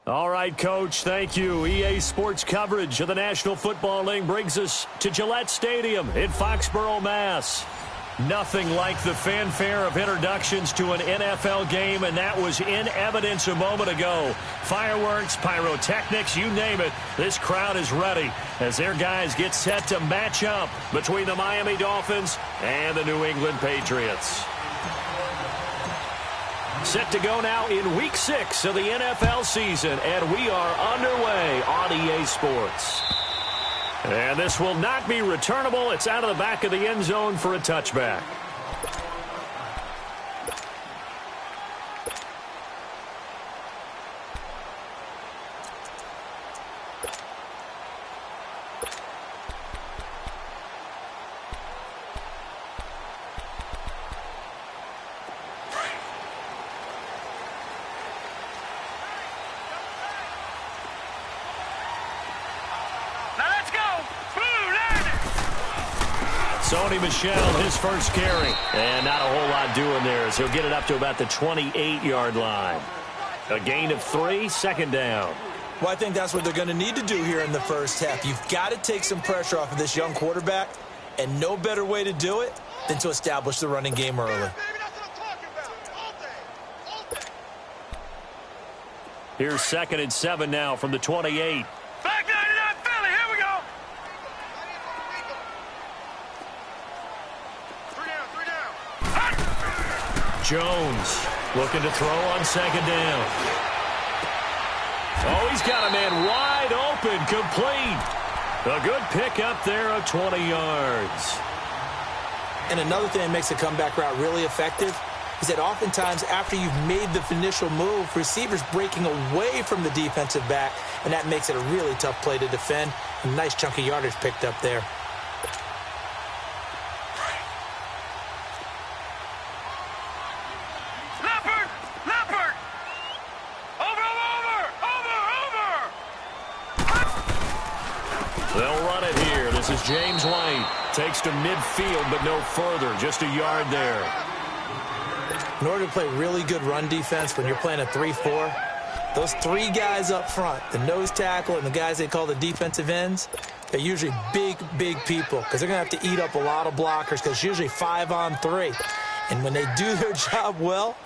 All right, Coach, thank you. EA Sports coverage of the National Football League brings us to Gillette Stadium in Foxborough, Mass. Nothing like the fanfare of introductions to an NFL game, and that was in evidence a moment ago. Fireworks, pyrotechnics, you name it. This crowd is ready as their guys get set to match up between the Miami Dolphins and the New England Patriots. Set to go now in Week 6 of the NFL season, and we are underway on EA Sports. And this will not be returnable. It's out of the back of the end zone for a touchback. Sony Michel, his first carry. And not a whole lot doing there as he'll get it up to about the 28-yard line. A gain of 3, second down. Well, I think that's what they're going to need to do here in the first half. You've got to take some pressure off of this young quarterback, and no better way to do it than to establish the running game early. Here's 2nd and 7 now from the 28. Jones looking to throw on 2nd down. Oh, he's got a man wide open, complete. A good pickup there of 20 yards. And another thing that makes the comeback route really effective is that oftentimes after you've made the initial move, receivers breaking away from the defensive back, and that makes it a really tough play to defend. A nice chunk of yardage picked up there. This is James White. Takes to midfield, but no further. Just a yard there. In order to play really good run defense when you're playing a 3-4, those 3 guys up front, the nose tackle and the guys they call the defensive ends, they're usually big, big people because they're going to have to eat up a lot of blockers because it's usually 5 on 3. And when they do their job well,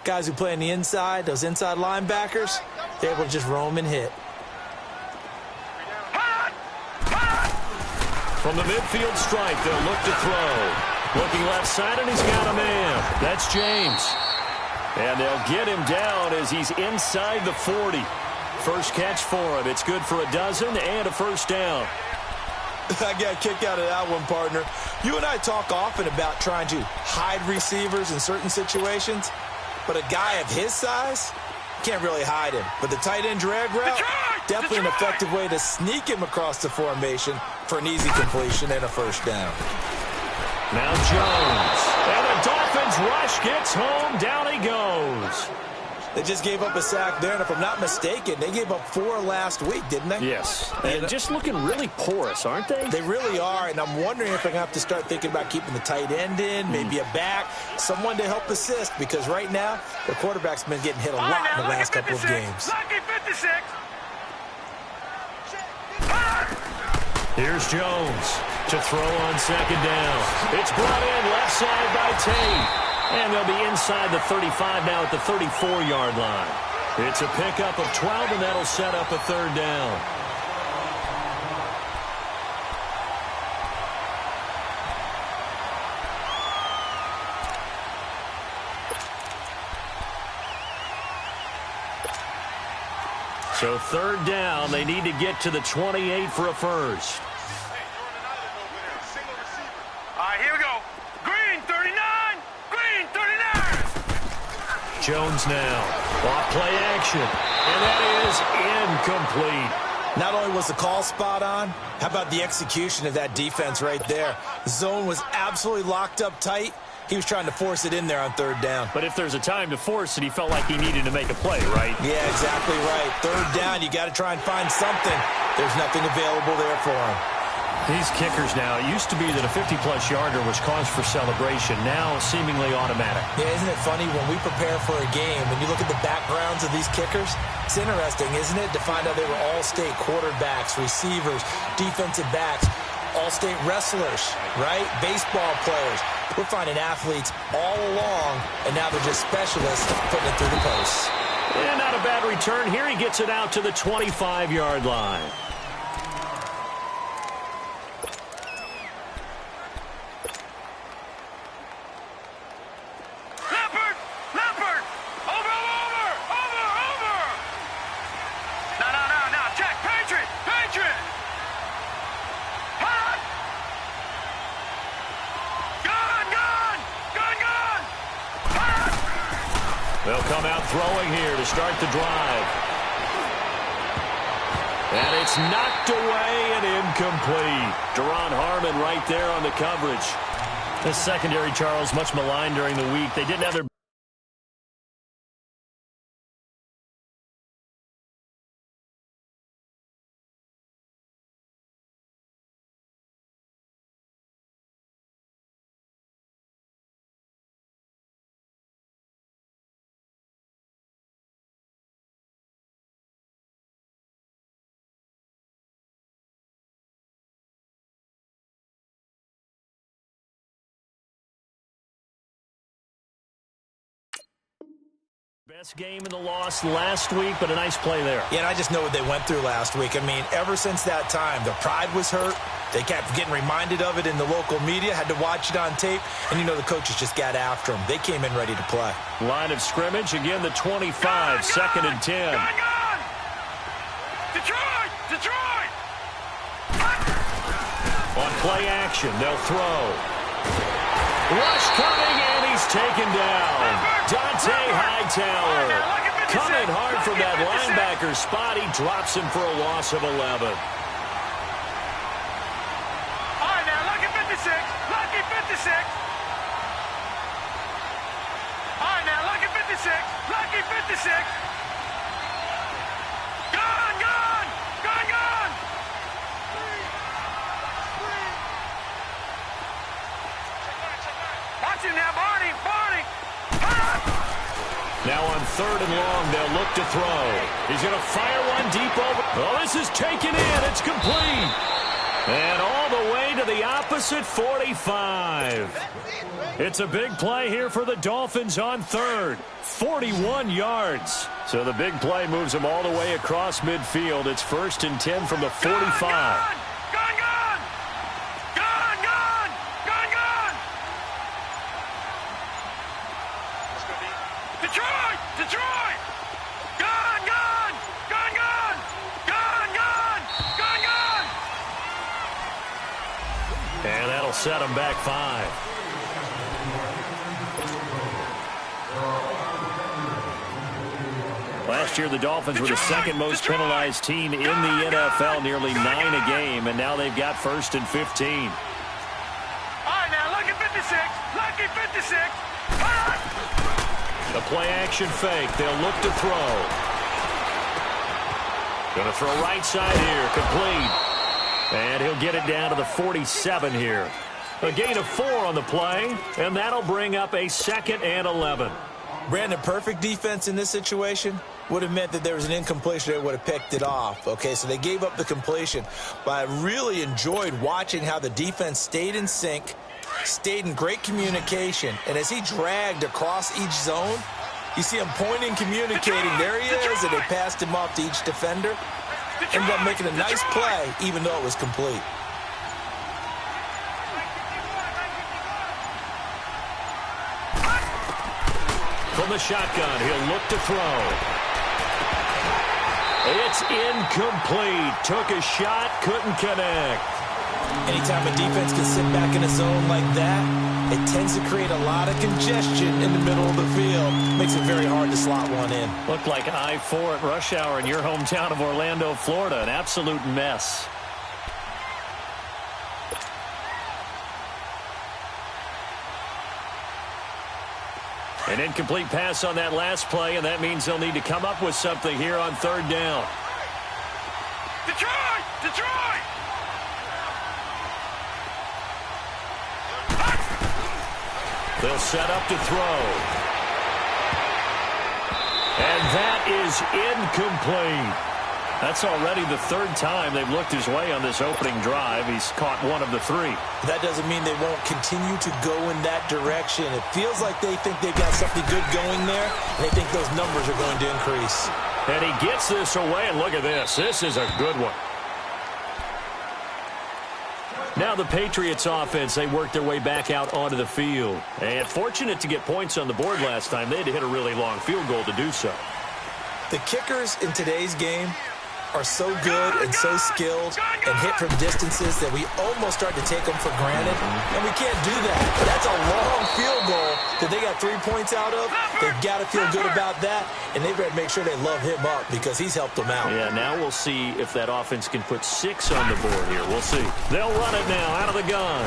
guys who play on the inside, those inside linebackers, they're able to just roam and hit. From the midfield stripe, they'll look to throw. Looking left side, and he's got a man. That's James. And they'll get him down as he's inside the 40. First catch for him. It's good for a dozen and a first down. I got a kick out of that one, partner. You and I talk often about trying to hide receivers in certain situations, but a guy of his size can't really hide him. But the tight end drag route, definitely an effective way to sneak him across the formation for an easy completion and a first down. Now Jones. And the Dolphins rush gets home. Down he goes. They just gave up a sack there, and if I'm not mistaken, they gave up 4 last week, didn't they? Yes. And just looking really porous, aren't they? They really are, and I'm wondering if they're going to have to start thinking about keeping the tight end in, maybe a back, someone to help assist, because right now, the quarterback's been getting hit a lot in the last couple of games. Here's Jones to throw on 2nd down. It's brought in left side by Tate. And they'll be inside the 35 now at the 34-yard line. It's a pickup of 12, and that'll set up a 3rd down. So 3rd down, they need to get to the 28 for a first. Here we go. Green, 39. Green, 39. Jones now. Off play action. And that is incomplete. Not only was the call spot on, how about the execution of that defense right there? The zone was absolutely locked up tight. He was trying to force it in there on 3rd down. But if there's a time to force it, he felt like he needed to make a play, right? Yeah, exactly right. 3rd down, you got to try and find something. There's nothing available there for him. These kickers now, it used to be that a 50-plus yarder was cause for celebration. Now, seemingly automatic. Yeah, isn't it funny when we prepare for a game, when you look at the backgrounds of these kickers? It's interesting, isn't it, to find out they were all-state quarterbacks, receivers, defensive backs, all-state wrestlers, right? Baseball players. We're finding athletes all along, and now they're just specialists putting it through the posts. And not a bad return. Here he gets it out to the 25-yard line. They'll come out throwing here to start the drive. And it's knocked away and incomplete. Deron Harmon right there on the coverage. This secondary, Charles, much maligned during the week. They didn't have their... Best game in the loss last week, but a nice play there. Yeah, and I just know what they went through last week. I mean, ever since that time, their pride was hurt. They kept getting reminded of it in the local media, had to watch it on tape, and you know the coaches just got after them. They came in ready to play. Line of scrimmage, again the 25, second and 10. Detroit! Detroit! On play action, they'll throw. Rush coming, and he's taken down. Dante Hightower coming hard from that linebacker spot. He drops him for a loss of 11. All right, now, lucky 56. Lucky 56. All right, now, lucky 56. Lucky 56. Gone, gone. Gone, gone. Watch him now, Barney. Barney. Now on third and long, they'll look to throw. He's going to fire one deep over. Oh, this is taken in. It's complete. And all the way to the opposite 45. It's a big play here for the Dolphins on third. 41 yards. So the big play moves them all the way across midfield. It's 1st and 10 from the 45. Detroit! Detroit! Gone, gone! Gone, gone! Gone, gone! Gone, gone! And that'll set them back 5. Last year, the Dolphins were the second most penalized team in the NFL, nearly 9 a game, and now they've got 1st and 15. All right, now, lucky 56. Lucky 56. The play-action fake. They'll look to throw. Going to throw right side here. Complete. And he'll get it down to the 47 here. A gain of 4 on the play, and that'll bring up a 2nd and 11. Brandon, perfect defense in this situation would have meant that there was an incompletion. They would have picked it off. Okay, so they gave up the completion. But I really enjoyed watching how the defense stayed in sync, stayed in great communication, and as he dragged across each zone, you see him pointing, communicating. There he is, and they passed him off to each defender. Ended up making a nice play, even though it was complete. From the shotgun, he'll look to throw. It's incomplete. Took a shot, couldn't connect. Anytime a defense can sit back in a zone like that, it tends to create a lot of congestion in the middle of the field. Makes it very hard to slot one in. Looked like I-4 at rush hour in your hometown of Orlando, Florida. An absolute mess. An incomplete pass on that last play, and that means they'll need to come up with something here on third down. Detroit! Detroit! They'll set up to throw. And that is incomplete. That's already the third time they've looked his way on this opening drive. He's caught one of the three. That doesn't mean they won't continue to go in that direction. It feels like they think they've got something good going there, and they think those numbers are going to increase. And he gets this away, and look at this. This is a good one. Now the Patriots offense, they work their way back out onto the field. And fortunate to get points on the board last time. They had to hit a really long field goal to do so. The kickers in today's game are so good and so skilled and hit from distances that we almost start to take them for granted, and we can't do that. That's a long field goal that they got 3 points out of. They've got to feel good about that, and they better make sure they love him up because he's helped them out. Yeah, now we'll see if that offense can put 6 on the board here. We'll see. They'll run it now out of the gun.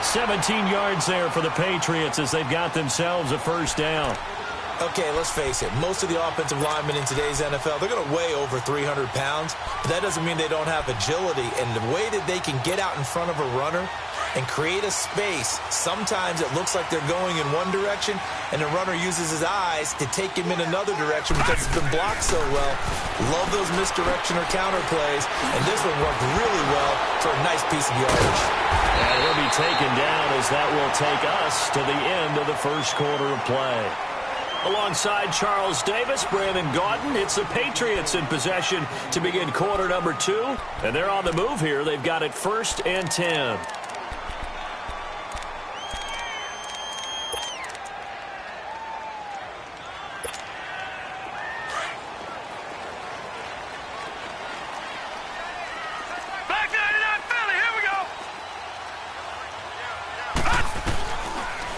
17 yards there for the Patriots as they've got themselves a first down. Okay, let's face it. Most of the offensive linemen in today's NFL, they're going to weigh over 300 pounds. But that doesn't mean they don't have agility. And the way that they can get out in front of a runner and create a space, sometimes it looks like they're going in one direction, and the runner uses his eyes to take him in another direction because it's been blocked so well. Love those misdirection or counter plays. And this one worked really well for a nice piece of yardage. And he'll be taken down as that will take us to the end of the first quarter of play. Alongside Charles Davis, Brandon Gaudin, it's the Patriots in possession to begin quarter number 2. And they're on the move here. They've got it 1st and 10.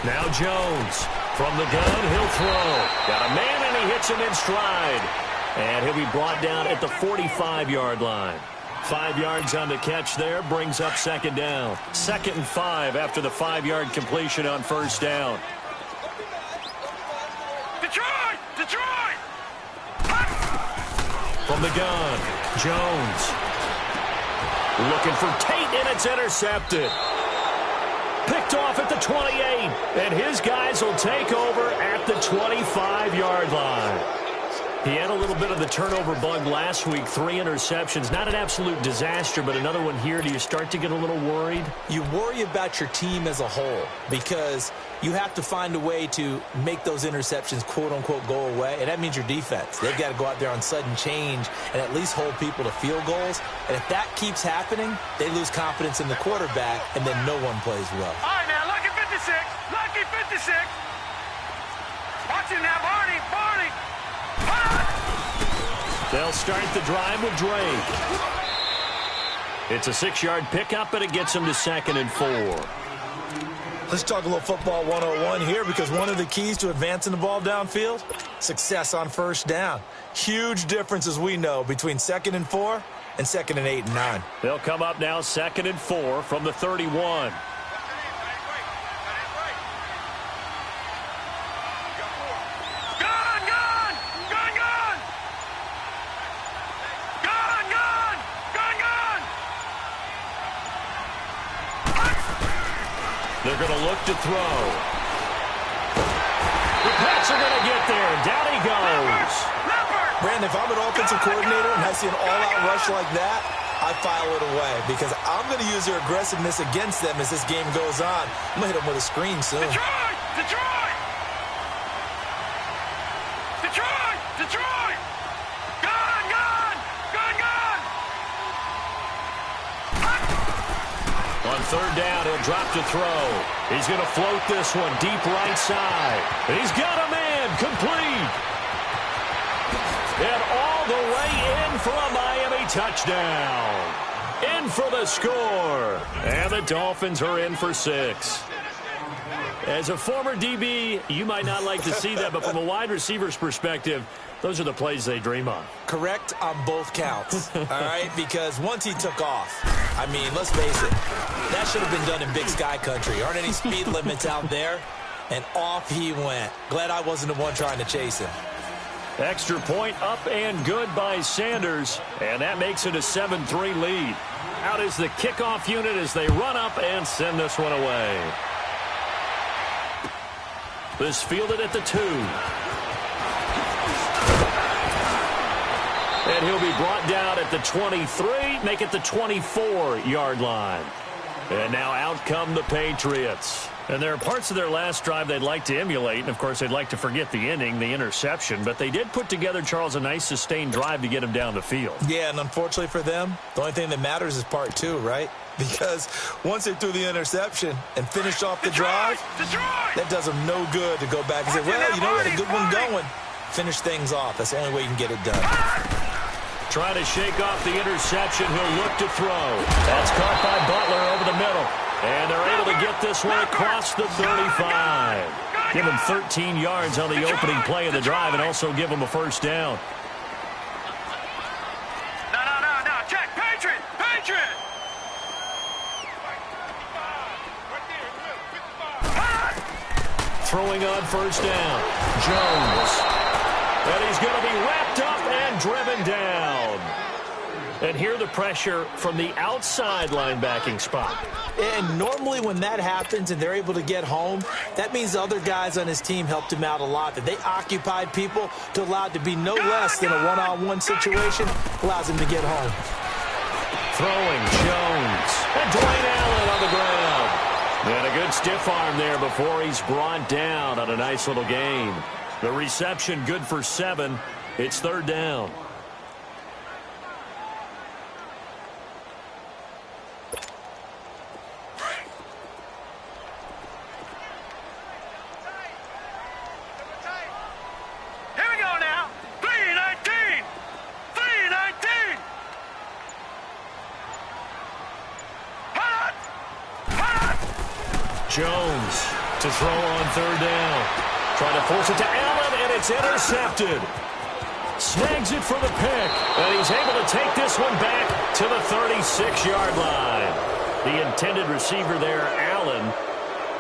Now Jones. From the gun, he'll throw. Got a man, and he hits him in stride. And he'll be brought down at the 45-yard line. 5 yards on the catch there, brings up second down. 2nd and 5 after the 5-yard completion on first down. Detroit! Detroit! From the gun, Jones. Looking for Tate, and it's intercepted. Picked off at the 28, and his guys will take over at the 25-yard line. He had a little bit of the turnover bug last week, 3 interceptions. Not an absolute disaster, but another one here. Do you start to get a little worried? You worry about your team as a whole because you have to find a way to make those interceptions, quote-unquote, go away, and that means your defense. They've got to go out there on sudden change and at least hold people to field goals. And if that keeps happening, they lose confidence in the quarterback, and then no one plays well. All right, now, lucky 56. Lucky 56. Watch it now, Barney. Barney. They'll start the drive with Drake. It's a 6-yard pickup, and it gets them to 2nd and 4. Let's talk a little football 101 here because one of the keys to advancing the ball downfield, success on first down. Huge difference, as we know, between 2nd and 4 and 2nd and 8 and 9. They'll come up now 2nd and 4 from the 31. They're going to look to throw. The Pats are going to get there. Down he goes. Brandon, if I'm an offensive coordinator and I see an all-out rush like that, I file it away because I'm going to use their aggressiveness against them as this game goes on. I'm going to hit them with a screen soon. Detroit! Detroit! Detroit! Detroit! Gone! Gone! Gone! Gone! On third down, he'll drop to throw. He's going to float this one deep right side. He's got a man complete. And all the way in for a Miami touchdown. In for the score. And the Dolphins are in for 6. As a former DB, you might not like to see that, but from a wide receiver's perspective, those are the plays they dream of. Correct on both counts, all right? Because once he took off, I mean, let's face it, that should have been done in Big Sky Country. Aren't any speed limits out there? And off he went. Glad I wasn't the one trying to chase him. Extra point up and good by Sanders, and that makes it a 7-3 lead. Out is the kickoff unit as they run up and send this one away. This fielded at the 2. And he'll be brought down at the 23, make it the 24-yard line. And now out come the Patriots. And there are parts of their last drive they'd like to emulate. And, of course, they'd like to forget the ending, the interception. But they did put together, Charles, a nice sustained drive to get him down the field. Yeah, and unfortunately for them, the only thing that matters is part 2, right? Because once they threw the interception and finished off the drive, that does them no good to go back and say, well, you know, we had a good one going. Finish things off. That's the only way you can get it done. Trying to shake off the interception. He'll look to throw. That's caught by Butler over the middle. And they're able to get this one across the 35. Give him 13 yards on the opening play of the drive and also give him a first down. No. Check. Patriot. Throwing on first down. Jones. And he's going to be wrapped up and driven down. And here the pressure from the outside linebacking spot. And normally when that happens and they're able to get home, that means the other guys on his team helped him out a lot. That they occupied people to allow it to be no less than a one-on-one situation, allows him to get home. Throwing Jones. And Dwayne Allen on the ground. And a good stiff arm there before he's brought down on a nice little gain. The reception good for 7. It's third down. Here we go now. 3-19. Jones to throw on third down. Trying to force it to Allen, and it's intercepted. Snags it for the pick, and he's able to take this one back to the 36-yard line. The intended receiver there, Allen.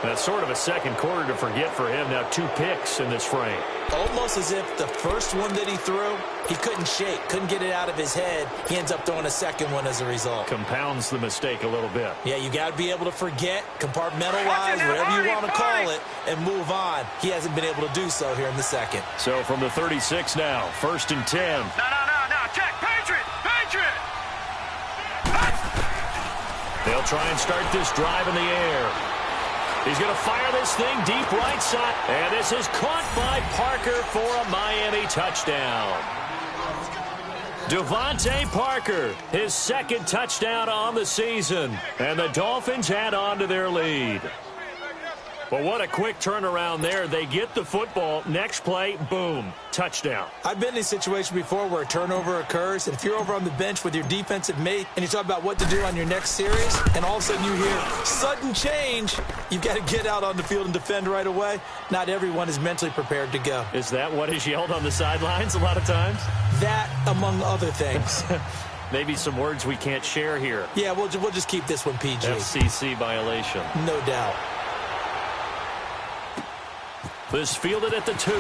That's sort of a second quarter to forget for him. Now 2 picks in this frame. Almost as if the first one that he threw, he couldn't shake, couldn't get it out of his head. He ends up throwing a second one as a result. Compounds the mistake a little bit. Yeah, you got to be able to forget, compartmentalize, whatever you want to call it, and move on. He hasn't been able to do so here in the second. So from the 36 now, 1st and 10. No. Check. Patriot. They'll try and start this drive in the air. He's going to fire this thing deep right side. And this is caught by Parker for a Miami touchdown. Devontae Parker, his second touchdown on the season. And the Dolphins add on to their lead. But what a quick turnaround there. They get the football. Next play, boom, touchdown. I've been in a situation before where a turnover occurs, and if you're over on the bench with your defensive mate and you talk about what to do on your next series, and all of a sudden you hear sudden change, you've got to get out on the field and defend right away. Not everyone is mentally prepared to go. Is that what is yelled on the sidelines a lot of times? That, among other things. Maybe some words we can't share here. Yeah, we'll just keep this one PG. FCC violation. No doubt. This fielded at the 2.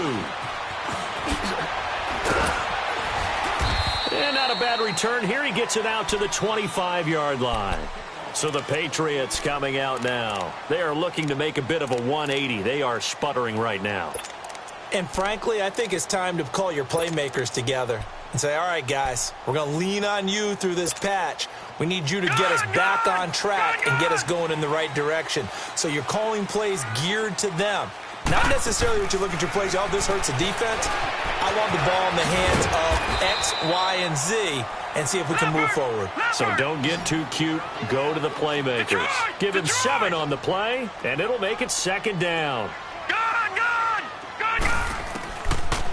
And not a bad return here. He gets it out to the 25-yard line. So the Patriots coming out now. They are looking to make a bit of a 180. They are sputtering right now. And frankly, I think it's time to call your playmakers together and say, all right, guys, we're going to lean on you through this patch. We need you to get us back on track and get us going in the right direction. So you're calling plays geared to them. Not necessarily what you look at your plays, oh, this hurts the defense. I want the ball in the hands of X, Y, and Z and see if we can move forward. So don't get too cute. Go to the playmakers. Give him 7 on the play, and it'll make it second down. Gun!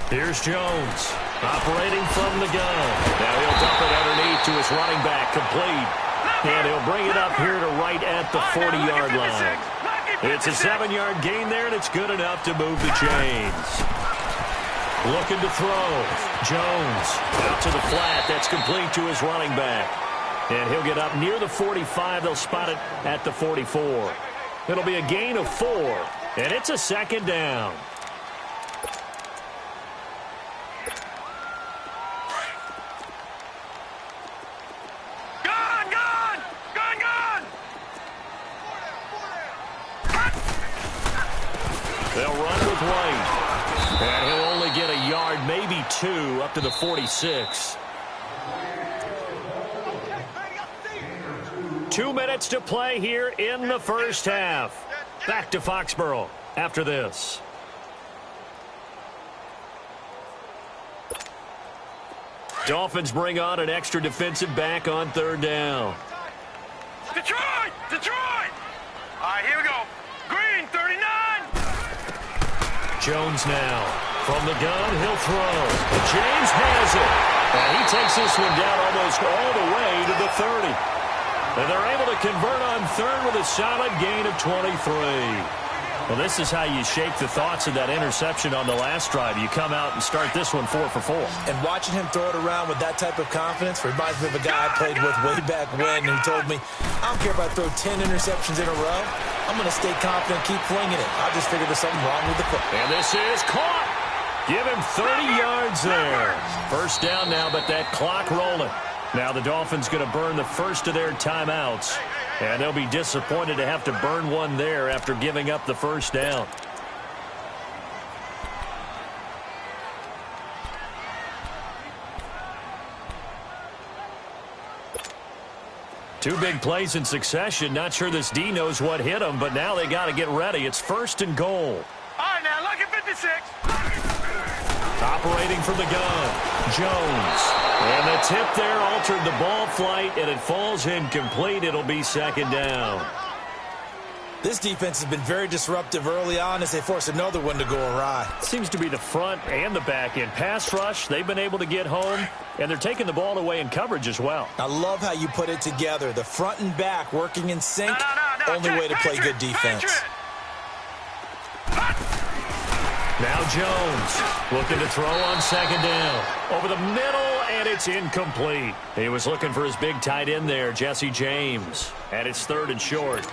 Here's Jones operating from the gun. Now he'll dump it underneath to his running back, complete. And he'll bring it up here to right at the 40-yard line. It's a 7-yard gain there, and it's good enough to move the chains. Looking to throw. Jones out to the flat. That's complete to his running back. And he'll get up near the 45. They'll spot it at the 44. It'll be a gain of 4, and it's a second down. Gun! They'll run with White. And he'll only get a yard, maybe 2, up to the 46. 2 minutes to play here in the first half. Back to Foxborough after this. Dolphins bring on an extra defensive back on 3rd down. Detroit! Detroit! All right, here we go. Green, 39. Jones now. From the gun, he'll throw. James has it. And he takes this one down almost all the way to the 30. And they're able to convert on 3rd with a solid gain of 23. Well, this is how you shake the thoughts of that interception on the last drive. You come out and start this one 4 for 4. And watching him throw it around with that type of confidence reminds me of a guy I played with way back when, and he told me, I don't care if I throw 10 interceptions in a row. I'm going to stay confident, keep flinging it. I just figured there's something wrong with the foot. And this is caught. Give him 30 yards there. First down now, but that clock rolling. Now the Dolphins going to burn the first of their timeouts. And they'll be disappointed to have to burn one there after giving up the first down. Two big plays in succession. Not sure this D knows what hit him, but now they got to get ready. It's 1st and goal. All right, now, look at 56. Operating from the gun, Jones. And the tip there altered the ball flight, and it falls incomplete. It'll be 2nd down. This defense has been very disruptive early on as they force another one to go awry. Seems to be the front and the back end. Pass rush, they've been able to get home, and they're taking the ball away in coverage as well. I love how you put it together. The front and back working in sync, only way to play good defense. Now Jones looking to throw on 2nd down. Over the middle, and it's incomplete. He was looking for his big tight end there, Jesse James. And it's 3rd and short.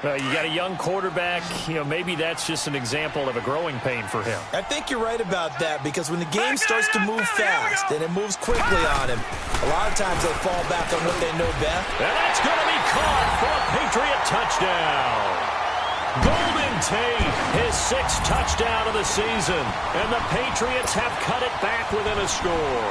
You got a young quarterback. Maybe that's just an example of a growing pain for him. I think you're right about that, because when the game starts to move fast and it moves quickly on him, a lot of times they fall back on what they know best. And that's going to be caught for a Patriot touchdown. Golden Tate, his 6th touchdown of the season. And the Patriots have cut it back within a score.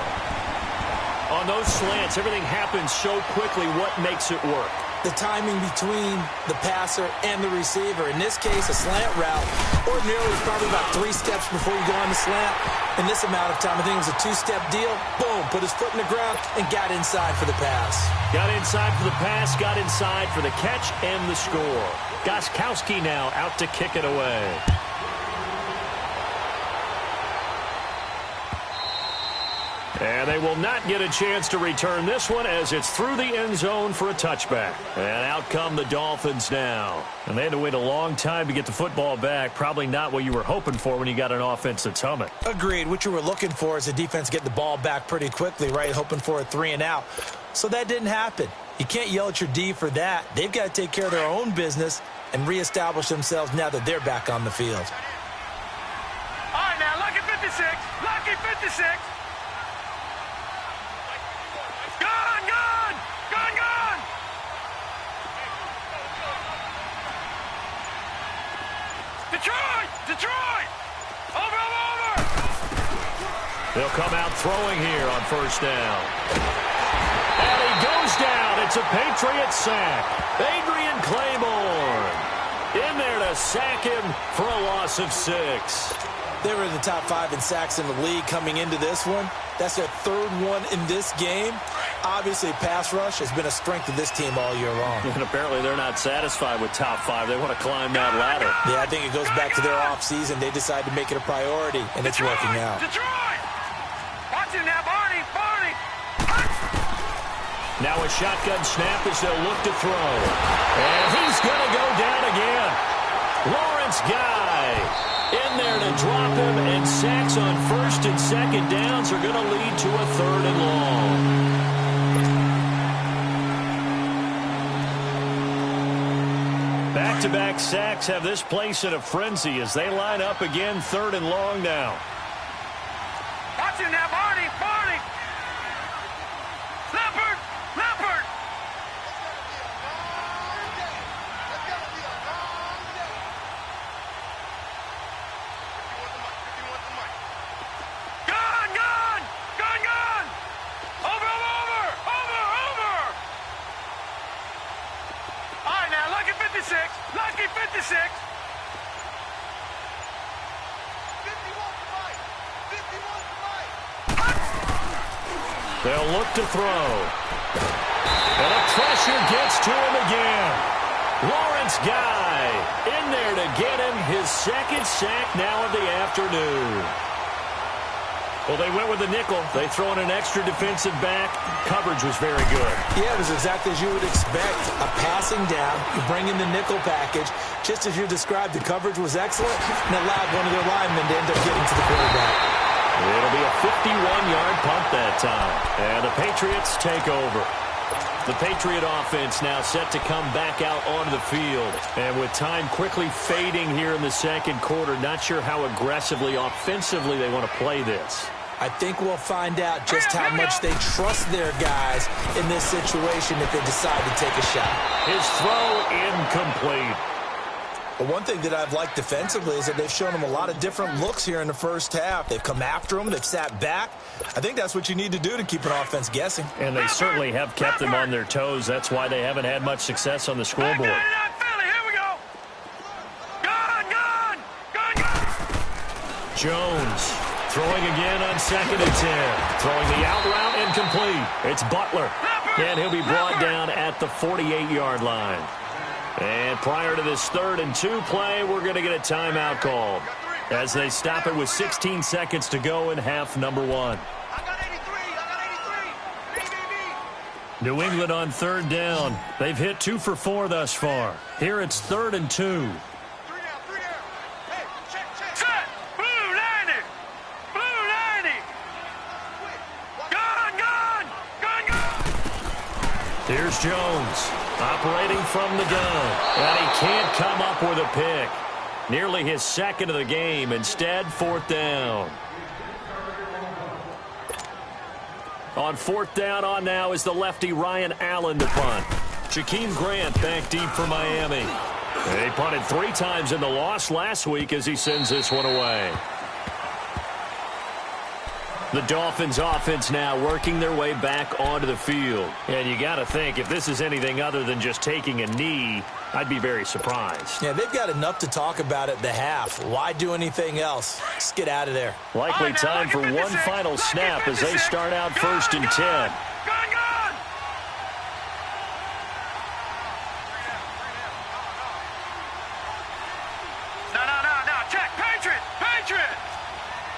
On those slants, everything happens so quickly. What makes it work? The timing between the passer and the receiver. In this case, a slant route ordinarily is probably about 3 steps before you go on the slant. In this amount of time, I think it was a 2-step deal. Boom, put his foot in the ground and got inside for the pass. Got inside for the pass, got inside for the catch and the score. Gostkowski now out to kick it away. And they will not get a chance to return this one as it's through the end zone for a touchback. And out come the Dolphins now. And they had to wait a long time to get the football back. Probably not what you were hoping for when you got an offense that's humming. Agreed. What you were looking for is the defense getting the ball back pretty quickly, right? Hoping for a 3 and out. So that didn't happen. You can't yell at your D for that. They've got to take care of their own business and reestablish themselves now that they're back on the field. All right, now, lucky 56. Lucky 56. Gun! Detroit! Over! They'll come out throwing here on 1st down. And he goes down. It's a Patriot sack. Adrian Claiborne in there to sack him for a loss of 6. They were in the top 5 in sacks in the league coming into this one. That's their 3rd one in this game. Obviously, pass rush has been a strength of this team all year long. And apparently they're not satisfied with top 5. They want to climb that ladder. Yeah, I think it goes back to their offseason. They decided to make it a priority, and it's working out. Detroit! Watch it now, Barney! Now a shotgun snap as they'll look to throw. And he's going to go down again. Lawrence Guy in there to drop him, and sacks on 1st and 2nd downs are going to lead to a 3rd and long. Back-to-back sacks have this place in a frenzy as they line up again 3rd and long now. Watch it now, Barney! Leopard! 56. Lucky 56. 51. They'll look to throw. And the pressure gets to him again. Lawrence Guy in there to get him his second sack now of the afternoon. Well, they went with the nickel. They throw in an extra defensive back. Coverage was very good. Yeah, it was exactly as you would expect. A passing down. You bring in the nickel package. Just as you described, the coverage was excellent and allowed one of their linemen to end up getting to the quarterback. It'll be a 51-yard punt that time. And the Patriots take over. The Patriot offense now set to come back out onto the field. And with time quickly fading here in the second quarter, not sure how aggressively, offensively they want to play this. I think we'll find out just how much they trust their guys in this situation if they decide to take a shot. His throw incomplete. But one thing that I've liked defensively is that they've shown them a lot of different looks here in the first half. They've come after them. They've sat back. I think that's what you need to do to keep an offense guessing. And they certainly have kept them on their toes. That's why they haven't had much success on the scoreboard. Here we go. Gone. Jones throwing again on 2nd and 10. Throwing the out route incomplete. It's Butler. And he'll be brought down at the 48-yard line. And prior to this 3rd and 2 play, we're going to get a timeout called as they stop it with 16 seconds to go in half number 1. New England on 3rd down. They've hit 2 for 4 thus far. Here it's 3rd and 2. Set. Blue 90. Gone. Here's Jones operating from the gun. And he can't come up with a pick. Nearly his second of the game. Instead, 4th down. On 4th down on now is the lefty Ryan Allen to punt. Jakeem Grant back deep for Miami. They punted 3 times in the loss last week as he sends this one away. The Dolphins offense now working their way back onto the field. And you got to think, if this is anything other than just taking a knee, I'd be very surprised. Yeah, they've got enough to talk about at the half. Why do anything else? Just get out of there. Likely time for one final snap as they start out 1st and 10. Gone. No. Check. Patriot.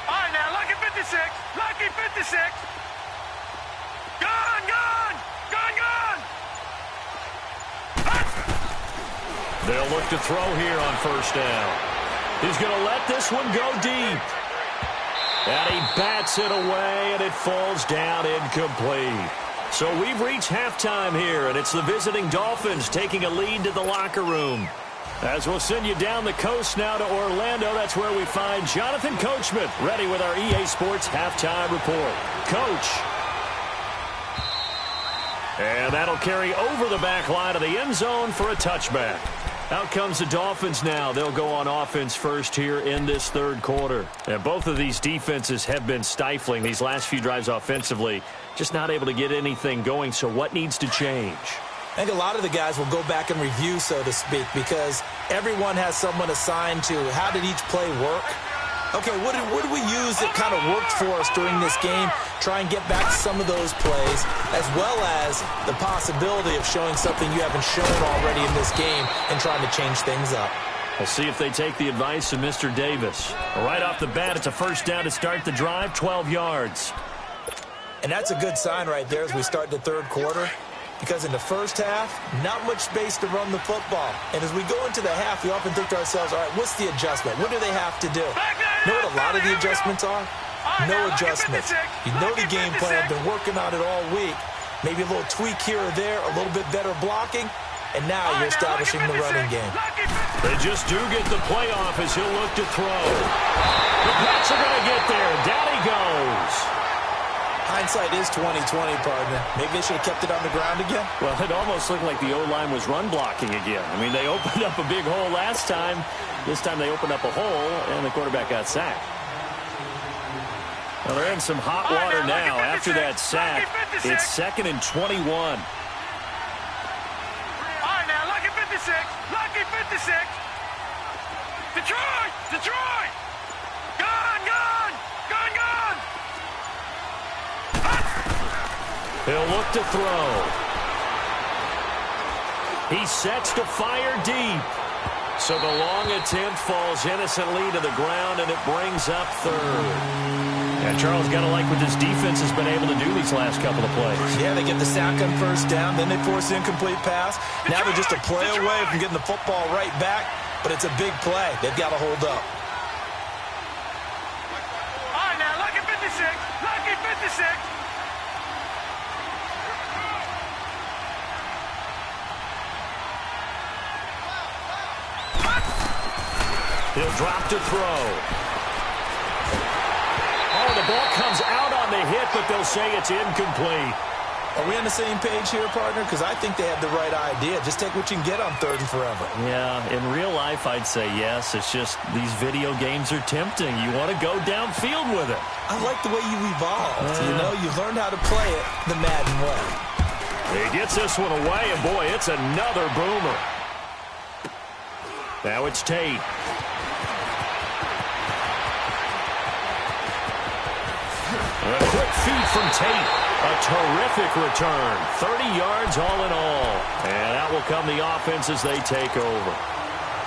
All right, now, lucky 56. Lucky 56. Gone. They'll look to throw here on 1st down. He's going to let this one go deep. And he bats it away, and it falls down incomplete. So we've reached halftime here, and it's the visiting Dolphins taking a lead to the locker room. As we'll send you down the coast now to Orlando, that's where we find Jonathan Coachman ready with our EA Sports halftime report. Coach. And that'll carry over the back line of the end zone for a touchback. Out comes the Dolphins now. They'll go on offense first here in this 3rd quarter. And both of these defenses have been stifling these last few drives offensively. Just not able to get anything going. So what needs to change? I think a lot of the guys will go back and review, so to speak, because everyone has someone assigned to how did each play work. Okay, what did we use that kind of worked for us during this game? Try and get back to some of those plays, as well as the possibility of showing something you haven't shown already in this game and trying to change things up. We'll see if they take the advice of Mr. Davis. Right off the bat, it's a 1st down to start the drive, 12 yards. And that's a good sign right there as we start the 3rd quarter. Because in the first half, not much space to run the football. And as we go into the half, we often think to ourselves, all right, what's the adjustment? What do they have to do? You know what a lot of the adjustments are? No adjustments. You know the game plan, been working on it all week. Maybe a little tweak here or there, a little bit better blocking, and now you're establishing the running game. They just do get the playoff as he'll look to throw. The Pats are going to get there. Down he goes. Hindsight is 20/20, partner. Maybe they should have kept it on the ground again. Well, it almost looked like the O-line was run blocking again. I mean, they opened up a big hole last time. This time they opened up a hole, and the quarterback got sacked. Well, they're in some hot water now after that sack. It's 2nd and 21. All right, now, lucky 56. Lucky Detroit! Detroit! Gone, gone! Gone, gone! He'll look to throw. He sets to fire deep. So the long attempt falls innocently to the ground, and it brings up third. And Charles, got to like what this defense has been able to do these last couple of plays. Yeah, they get the sack on first down, then they force the incomplete pass. Now they're just a play away from getting the football right back, but it's a big play. They've got to hold up. All right, now, lucky 56. Lucky 56. He'll drop to throw. Oh, the ball comes out on the hit, but they'll say it's incomplete. Are we on the same page here, partner? Because I think they had the right idea. Just take what you can get on third and forever. Yeah, in real life, I'd say yes. It's just these video games are tempting. You want to go downfield with it. I like the way you evolved. You know, you learned how to play it the Madden way. He gets this one away, and boy, it's another boomer. Now it's Tate. A quick feed from Tate. A terrific return. 30 yards all in all. And that will come the offense as they take over.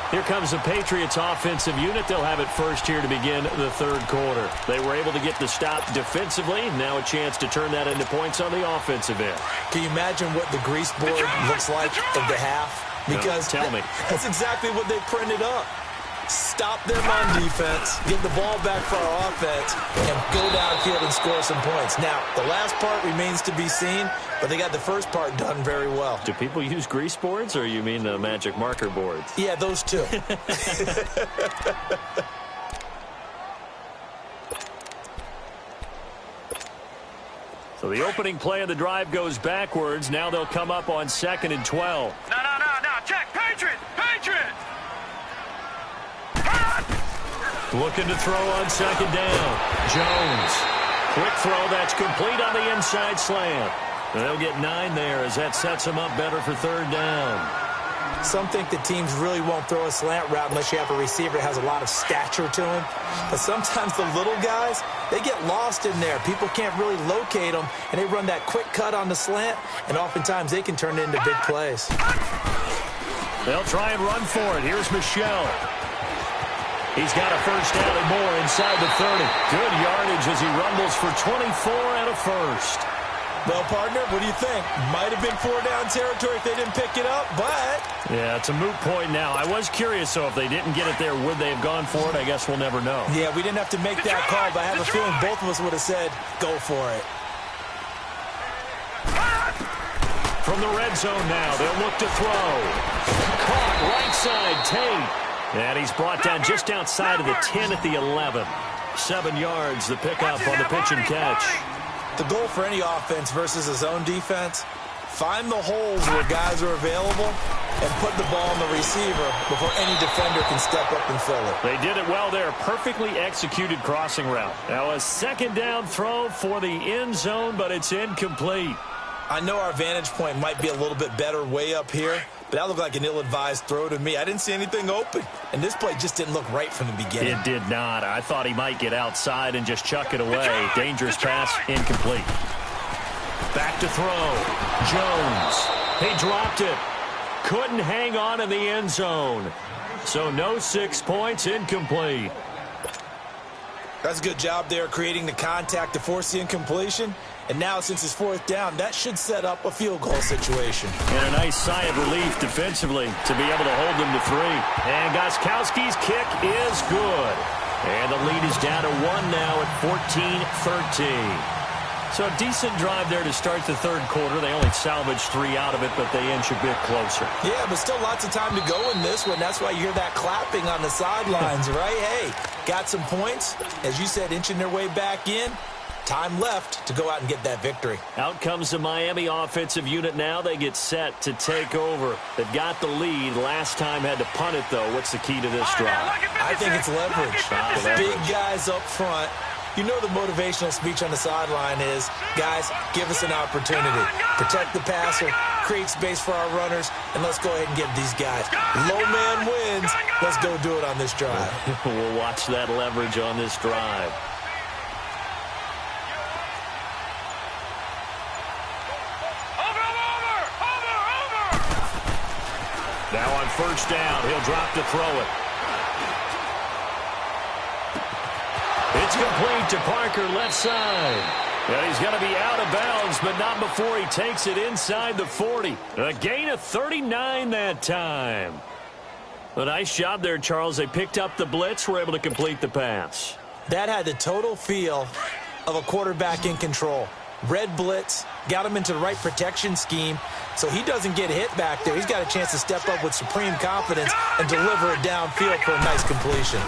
Here comes the Patriots offensive unit. They'll have it first here to begin the third quarter. They were able to get the stop defensively. Now a chance to turn that into points on the offensive end. Can you imagine what the grease board looks like at the half? Because no, tell me. That's exactly what they printed up. Stop them on defense, get the ball back for our offense, and go downfield and score some points. Now, the last part remains to be seen, but they got the first part done very well. Do people use grease boards, or you mean the magic marker boards? Yeah, those two. So the opening play of the drive goes backwards. Now they'll come up on 2nd and 12. No, check. Patriot! Patriot! Looking to throw on 2nd down. Jones. Quick throw that's complete on the inside slant. And they'll get 9 there as that sets them up better for 3rd down. Some think that teams really won't throw a slant route unless you have a receiver that has a lot of stature to him. But sometimes the little guys, they get lost in there. People can't really locate them, and they run that quick cut on the slant, and oftentimes they can turn it into big plays. They'll try and run for it. Here's Michelle. He's got a first down and more inside the 30. Good yardage as he rumbles for 24 and a first. Well, partner, what do you think? Might have been 4-down territory if they didn't pick it up, but... Yeah, it's a moot point now. I was curious, so if they didn't get it there, would they have gone for it? I guess we'll never know. Yeah, we didn't have to make that call, but I have a feeling both of us would have said, go for it. From the red zone now, they'll look to throw. Caught right side, Tate. And he's brought down just outside of the 10 at the 11. 7 yards, the pickup on the pitch and catch. The goal for any offense versus a zone defense, find the holes where guys are available and put the ball on the receiver before any defender can step up and fill it. They did it well there. Perfectly executed crossing route. Now a 2nd down throw for the end zone, but it's incomplete. I know our vantage point might be a little bit better way up here, but that looked like an ill-advised throw to me. I didn't see anything open, and this play just didn't look right from the beginning. It did not. I thought he might get outside and just chuck it away. Dangerous pass, incomplete. Back to throw. Jones. He dropped it. Couldn't hang on in the end zone. So no 6 points, incomplete. That's a good job there creating the contact to force the incompletion. And now, since it's 4th down, that should set up a field goal situation. And a nice sigh of relief defensively to be able to hold them to 3. And Gostkowski's kick is good. And the lead is down to 1 now at 14-13. So a decent drive there to start the third quarter. They only salvaged 3 out of it, but they inch a bit closer. Yeah, but still lots of time to go in this one. That's why you hear that clapping on the sidelines, right? Hey, got some points. As you said, inching their way back in. Time left to go out and get that victory. Out comes the Miami offensive unit now. They get set to take over. They've got the lead. Last time had to punt it, though. What's the key to this drive? I think it's leverage. Big guys up front. You know the motivational speech on the sideline is, guys, give us an opportunity. Protect the passer, create space for our runners, and let's go ahead and get these guys. Low man wins. Let's go do it on this drive. We'll watch that leverage on this drive. Now on first down, he'll drop to throw it. It's complete to Parker, left side. And he's going to be out of bounds, but not before he takes it inside the 40. A gain of 39 that time. A nice job there, Charles. They picked up the blitz, were able to complete the pass. That had the total feel of a quarterback in control. Red blitz, got him into the right protection scheme, so he doesn't get hit back there. He's got a chance to step up with supreme confidence and deliver it downfield for a nice completion.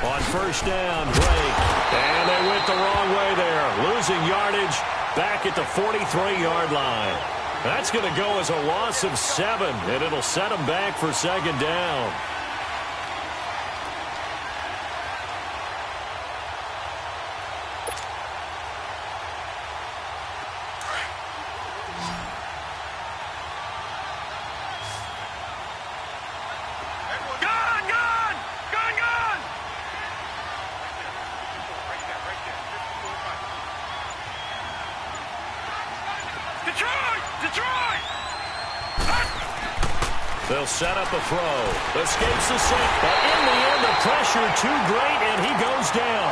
On first down, Drake. And they went the wrong way there. Losing yardage back at the 43-yard line. That's going to go as a loss of 7, and it'll set them back for second down. They'll set up a throw. Escapes the sack. But in the end, the pressure too great, and he goes down.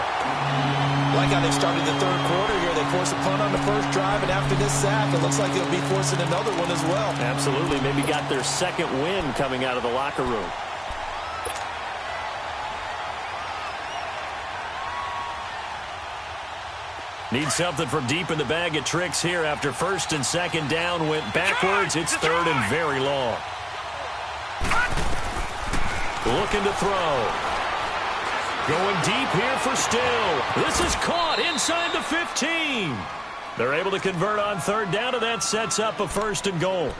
Like how they started the third quarter here. They forced a punt on the first drive, and after this sack, it looks like they'll be forcing another one as well. Absolutely. Maybe got their second win coming out of the locker room. Need something from deep in the bag of tricks here after first and second down went backwards. It's third and very long. Looking to throw. Going deep here for Still. This is caught inside the 15. They're able to convert on third down, and that sets up a first and goal.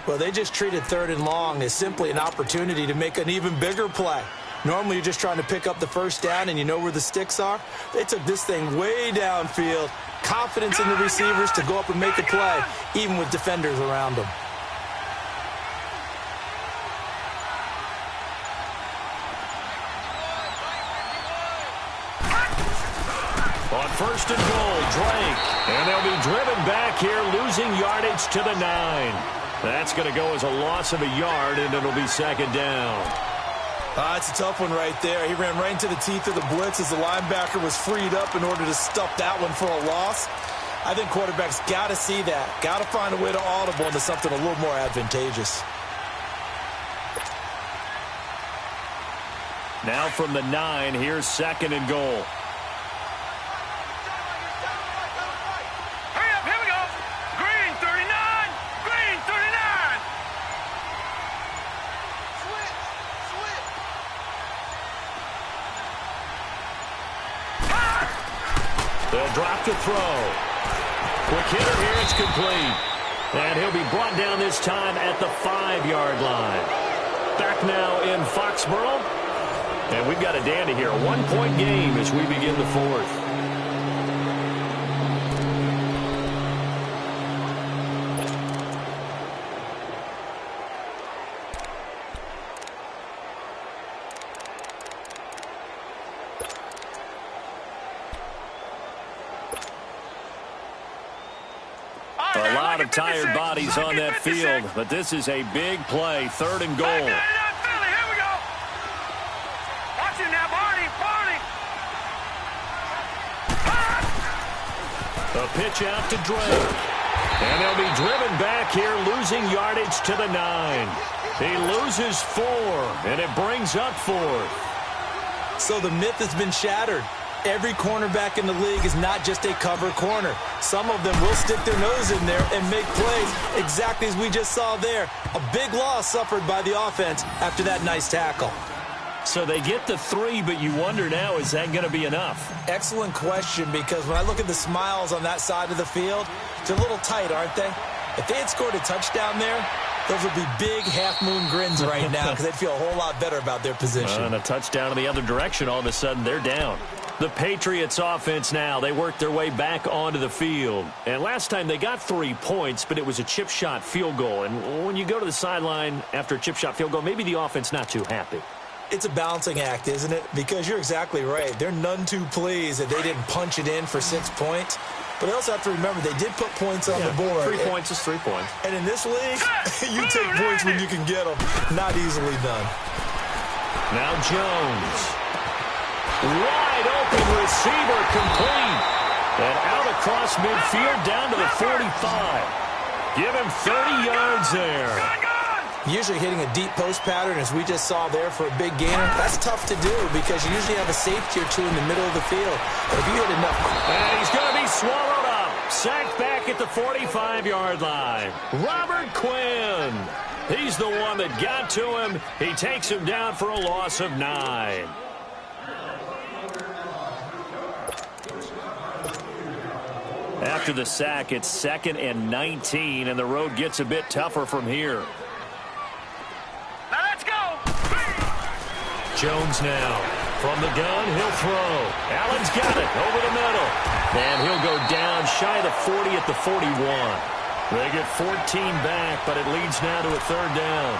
Well, they just treated third and long as simply an opportunity to make an even bigger play. Normally, you're just trying to pick up the first down, and you know where the sticks are. They took this thing way downfield. Confidence in the receivers to go up and make a play, even with defenders around them. On first and goal, Drake. And they'll be driven back here, losing yardage to the 9. That's going to go as a loss of a yard, and it'll be second down. It's a tough one right there. He ran right into the teeth of the blitz as the linebacker was freed up in order to stuff that one for a loss. I think quarterbacks got to see that. Got to find a way to audible into something a little more advantageous. Now from the 9, here's second and goal. They'll drop to throw. Quick hitter here, it's complete. And he'll be brought down this time at the 5-yard line. Back now in Foxborough. And we've got a dandy here. A 1-point game as we begin the fourth. A lot of tired bodies on that field, but this is a big play. Third and goal. Here we go. Watch him now, Barney. A pitch out to Drake. And they'll be driven back here, losing yardage to the 9. He loses 4, and it brings up 4. So the myth has been shattered. Every cornerback in the league is not just a cover corner. Some of them will stick their nose in there and make plays exactly as we just saw there. A big loss suffered by the offense after that nice tackle. So they get the 3, but you wonder now, is that going to be enough? Excellent question, because when I look at the smiles on that side of the field, they're a little tight, aren't they? If they had scored a touchdown there, those would be big half-moon grins right now because they'd feel a whole lot better about their position. And a touchdown in the other direction, all of a sudden they're down. The Patriots offense now, they worked their way back onto the field. And last time they got 3 points, but it was a chip shot field goal. And when you go to the sideline after a chip shot field goal, maybe the offense not too happy. It's a balancing act, isn't it? Because you're exactly right. They're none too pleased that they didn't punch it in for 6 points. But they also have to remember they did put points on the board. 3 points is 3 points. And in this league, you take points when you can get them. Not easily done. Now Jones. Wide open receiver complete. And out across midfield down to the 45. Give him 30 yards there. Usually hitting a deep post pattern, as we just saw there for a big gainer, that's tough to do because you usually have a safety or two in the middle of the field. But if you hit enough... And he's going to be swallowed up. Sacked back at the 45-yard line. Robert Quinn. He's the one that got to him. He takes him down for a loss of 9. After the sack, it's 2nd and 19, and the road gets a bit tougher from here. Now let's go. Jones now. From the gun, he'll throw. Allen's got it over the middle. And he'll go down shy of the 40 at the 41. They get 14 back, but it leads now to a 3rd down.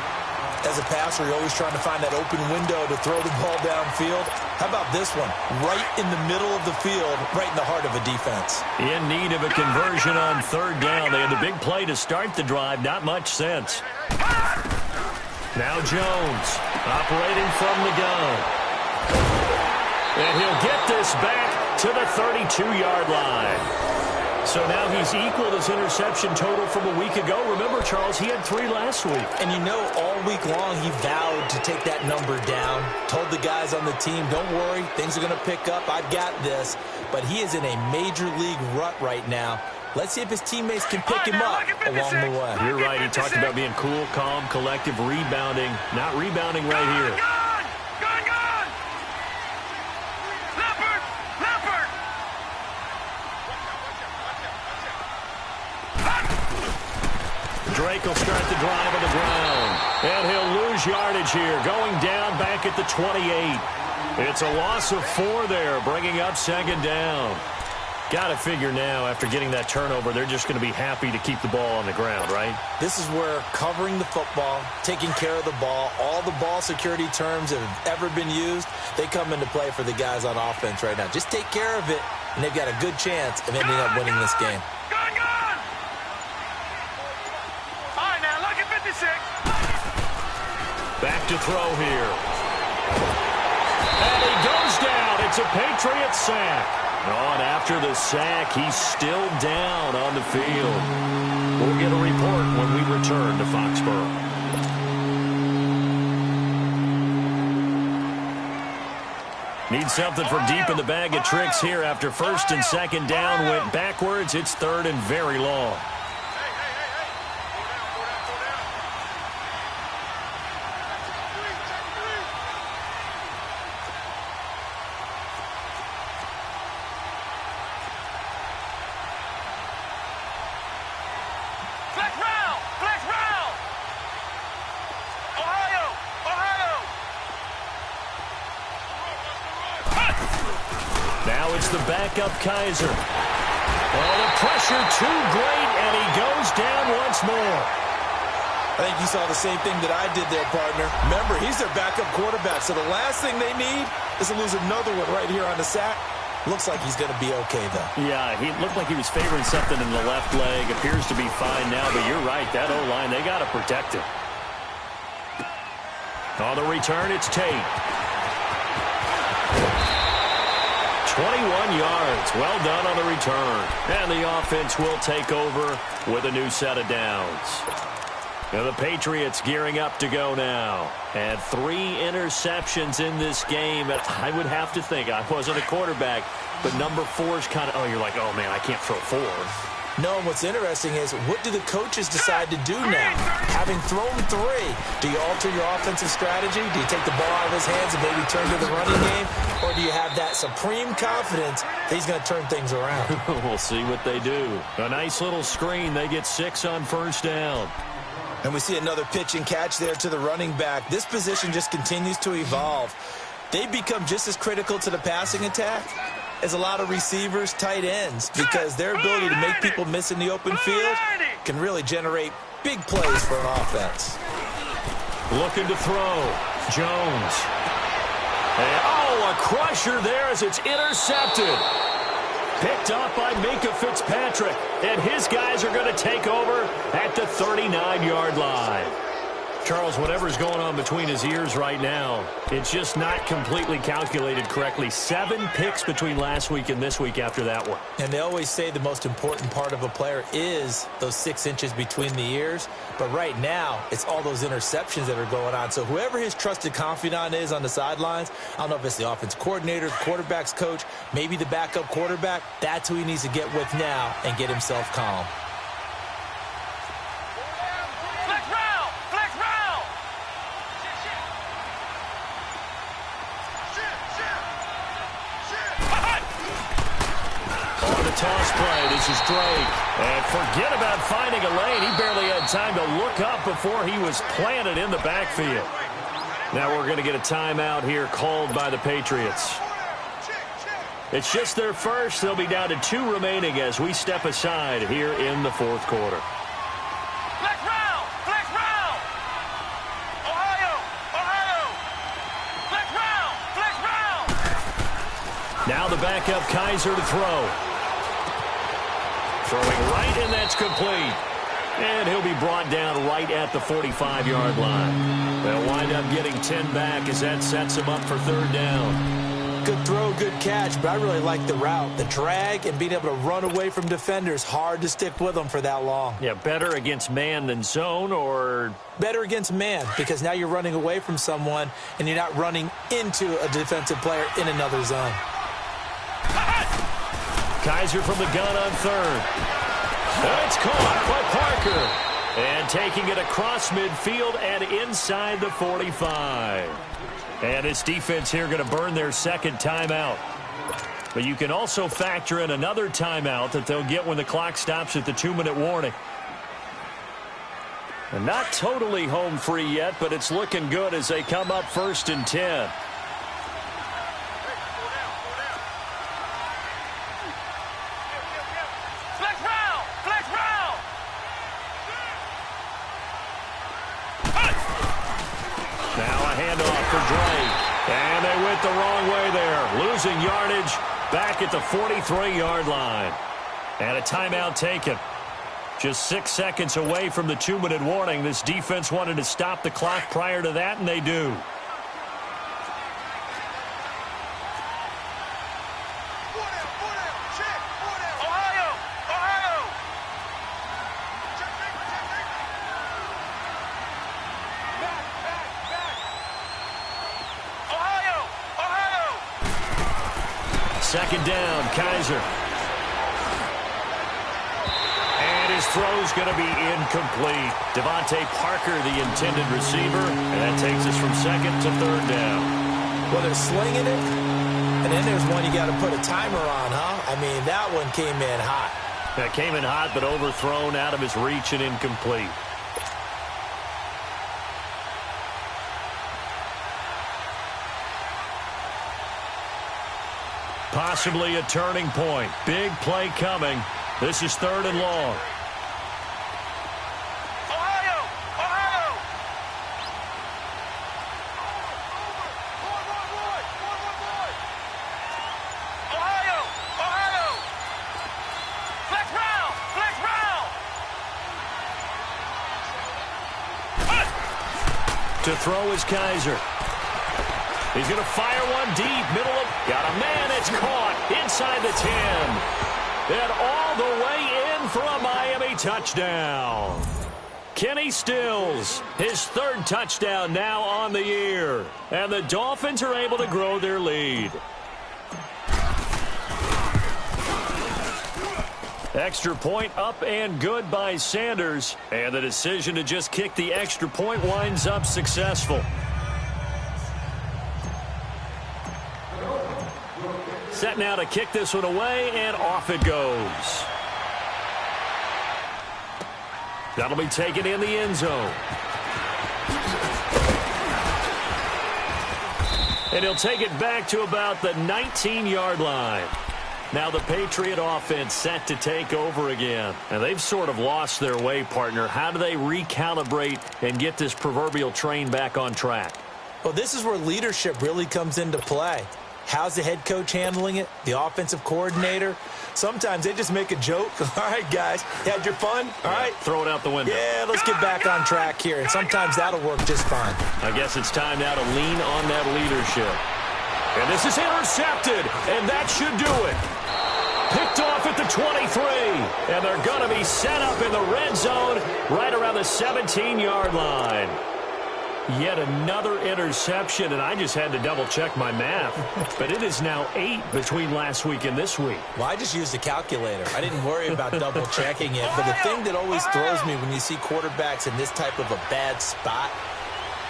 As a passer, you're always trying to find that open window to throw the ball downfield. How about this one? Right in the middle of the field, right in the heart of a defense. In need of a conversion on 3rd down. They had the big play to start the drive. Not much sense. Now Jones operating from the gun. And he'll get this back to the 32-yard line. So now he's equaled his interception total from a week ago. Remember, Charles, he had 3 last week. And you know, all week long he vowed to take that number down. Told the guys on the team, don't worry, things are going to pick up. I've got this. But he is in a major league rut right now. Let's see if his teammates can pick him up along the way. You're right. He talked about being cool, calm, collective, rebounding. Not rebounding right here. Drake will start the drive on the ground. And he'll lose yardage here. Going down back at the 28. It's a loss of 4 there, bringing up 2nd down. Got to figure now, after getting that turnover, they're just going to be happy to keep the ball on the ground, right? This is where covering the football, taking care of the ball, all the ball security terms that have ever been used, they come into play for the guys on offense right now. Just take care of it, and they've got a good chance of ending up winning this game. Back to throw here. And he goes down. It's a Patriots sack. Oh, and after the sack, he's still down on the field. We'll get a report when we return to Foxborough. Need something from deep in the bag of tricks here after 1st and 2nd down went backwards. It's 3rd and very long. Backup Kaiser. Oh, the pressure too great, and he goes down once more. I think you saw the same thing that I did there, partner. Remember, he's their backup quarterback, so the last thing they need is to lose another one right here on the sack. Looks like he's going to be okay, though. Yeah, he looked like he was favoring something in the left leg. Appears to be fine now, but you're right. That O-line, they got to protect him. On the return, it's Tate. 21 yards. Well done on the return. And the offense will take over with a new set of downs. Now the Patriots gearing up to go now. And 3 interceptions in this game. I would have to think, I wasn't a quarterback, but number 4 is kind of, you're like, oh, man, I can't throw 4. No, and what's interesting is, what do the coaches decide to do now? Having thrown 3, do you alter your offensive strategy? Do you take the ball out of his hands and maybe turn to the running game? Or do you have that supreme confidence that he's going to turn things around? We'll see what they do. A nice little screen. They get 6 on 1st down. And we see another pitch and catch there to the running back. This position just continues to evolve. they become just as critical to the passing attack as a lot of receivers, tight ends, because their ability to make people miss in the open field can really generate big plays for an offense. Looking to throw. Jones. And, a crusher there as it's intercepted. Picked up by Minkah Fitzpatrick. And his guys are going to take over at the 39-yard line. Charles, whatever's going on between his ears right now, it's just not completely calculated correctly. 7 picks between last week and this week after that one. And they always say the most important part of a player is those 6 inches between the ears. But right now, it's all those interceptions that are going on. So whoever his trusted confidant is on the sidelines, I don't know if it's the offense coordinator, the quarterback's coach, maybe the backup quarterback, that's who he needs to get with now and get himself calm. Toss play. This is Drake. And forget about finding a lane. He barely had time to look up before he was planted in the backfield. Now we're going to get a timeout here called by the Patriots. It's just their first. They'll be down to 2 remaining as we step aside here in the 4th quarter. Flex round! Flex round! Ohio! Ohio! Flex round! Flex round! Now the backup Kaiser to throw. Throwing right, and that's complete. And he'll be brought down right at the 45-yard line. They'll wind up getting 10 back as that sets him up for 3rd down. Good throw, good catch, but I really like the route. The drag and being able to run away from defenders, hard to stick with them for that long. Yeah, better against man than zone, or? Better against man, because now you're running away from someone and you're not running into a defensive player in another zone. Kaiser from the gun on 3rd. It's caught by Parker. And taking it across midfield and inside the 45. And this defense here going to burn their 2nd timeout. But you can also factor in another timeout that they'll get when the clock stops at the 2-minute warning. And not totally home free yet, but it's looking good as they come up 1st and 10. The wrong way there, losing yardage back at the 43-yard line. And a timeout taken. Just 6 seconds away from the 2-minute warning. This defense wanted to stop the clock prior to that, and they do. Second down, Kaiser. And his throw's going to be incomplete. Devontae Parker, the intended receiver, and that takes us from 2nd to 3rd down. Well, they're slinging it, and then there's one you got to put a timer on, huh? I mean, that one came in hot. That came in hot, but overthrown, out of his reach, and incomplete. Possibly a turning point. Big play coming. This is 3rd and long. Ohio! Ohio! Ohio! Ohio! Flex round! Flex round! To throw is Kaiser. He's going to fire one deep, middle of, got a man, it's caught inside the 10. And all the way in for a Miami touchdown. Kenny Stills, his 3rd touchdown now on the year. And the Dolphins are able to grow their lead. Extra point up and good by Sanders. And the decision to just kick the extra point winds up successful. Set now to kick this one away, and off it goes. That'll be taken in the end zone. And he'll take it back to about the 19-yard line. Now the Patriot offense set to take over again. And they've sort of lost their way, partner. How do they recalibrate and get this proverbial train back on track? Well, this is where leadership really comes into play. How's the head coach handling it? The offensive coordinator? Sometimes they just make a joke. All right, guys, you had your fun? All right. Throw it out the window. Yeah, let's get back on track here. And sometimes that'll work just fine. I guess it's time now to lean on that leadership. And this is intercepted, and that should do it. Picked off at the 23, and they're going to be set up in the red zone right around the 17-yard line. Yet another interception, and I just had to double-check my math. But it is now 8 between last week and this week. Well, I just used a calculator. I didn't worry about double-checking it. But the thing that always throws me when you see quarterbacks in this type of a bad spot,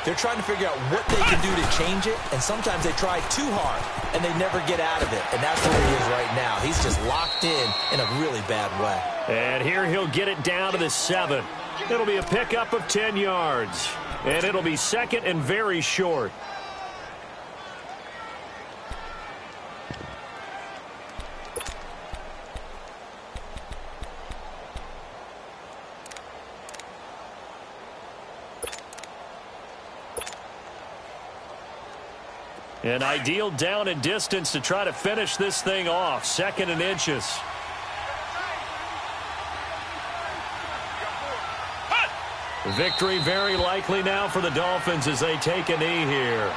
they're trying to figure out what they can do to change it, and sometimes they try too hard, and they never get out of it. And that's where he is right now. He's just locked in a really bad way. And here he'll get it down to the 7. It'll be a pickup of 10 yards. And it'll be second and very short. An ideal down and distance to try to finish this thing off. 2nd and inches. Victory very likely now for the Dolphins as they take a knee here.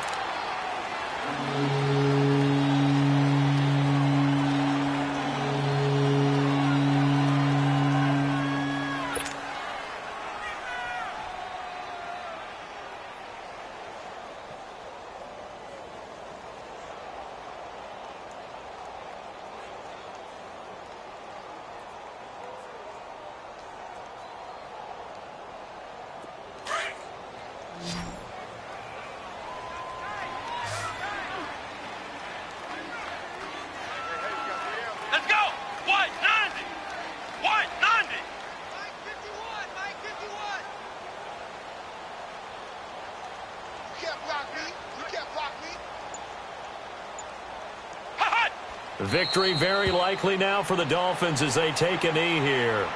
Victory very likely now for the Dolphins as they take a knee here.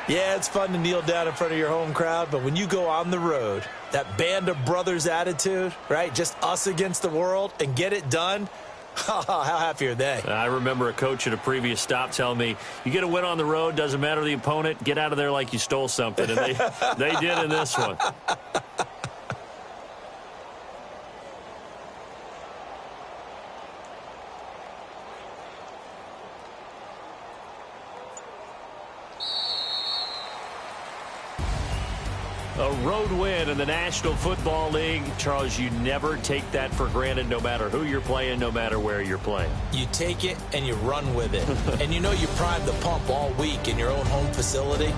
Yeah, it's fun to kneel down in front of your home crowd, but when you go on the road, that band of brothers attitude, right, just us against the world, and get it done, how happy are they? I remember a coach at a previous stop telling me, you get a win on the road, doesn't matter the opponent, get out of there like you stole something, and they did in this one. A road win in the National Football League. Charles, you never take that for granted no matter who you're playing, no matter where you're playing. You take it and you run with it. And you know you primed the pump all week in your own home facility.